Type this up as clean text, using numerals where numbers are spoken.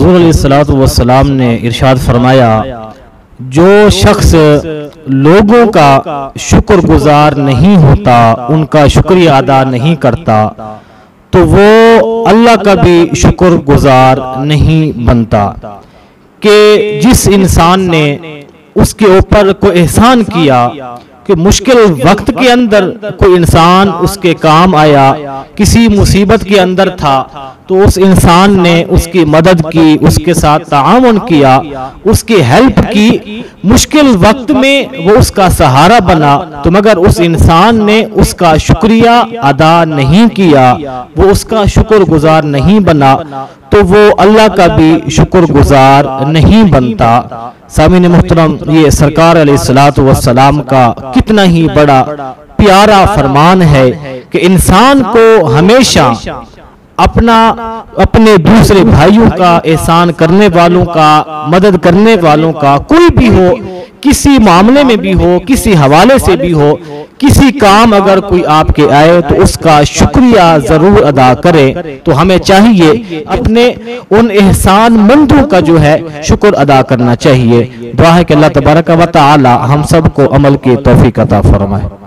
حضور علیہ الصلوۃ والسلام نے ارشاد فرمایا جو شخص لوگوں کا شکر گزار نہیں ہوتا، ان کا شکریہ ادا نہیں کرتا، تو وہ اللہ کا بھی شکر گزار نہیں بنتا۔ کہ جس انسان نے اس کے اوپر کوئی احسان کیا کہ مشکل وقت کے اندر کوئی انسان اس کے کام آیا، کسی مصیبت کے اندر تھا تو اس انسان نے اس کی مدد کی، اس کے ساتھ تعاون کیا، اس کی ہیلپ کی، مشکل وقت میں وہ اس کا سہارا بنا، تو مگر اس انسان نے اس کا شکریہ ادا نہیں کیا، وہ اس کا شکر گزار نہیں بنا، تو وہ اللہ کا بھی شکر گزار نہیں بنتا۔ سامعین محترم، یہ سرکار علیہ الصلوۃ والسلام کا کتنا ہی بڑا پیارا فرمان ہے کہ انسان کو ہمیشہ اپنے دوسرے بھائیوں کا، احسان کرنے والوں کا، مدد کرنے والوں کا، کوئی بھی ہو، کسی معاملے میں بھی ہو، کسی حوالے سے بھی ہو، کسی کام اگر کوئی آپ کے آئے تو اس کا شکریہ ضرور ادا کرے۔ تو ہمیں چاہیے اپنے ان احسان مندوں کا جو ہے شکر ادا کرنا چاہیے۔ دعا ہے کہ اللہ تبارک و تعالی ہم سب کو عمل کی توفیق عطا فرمائے۔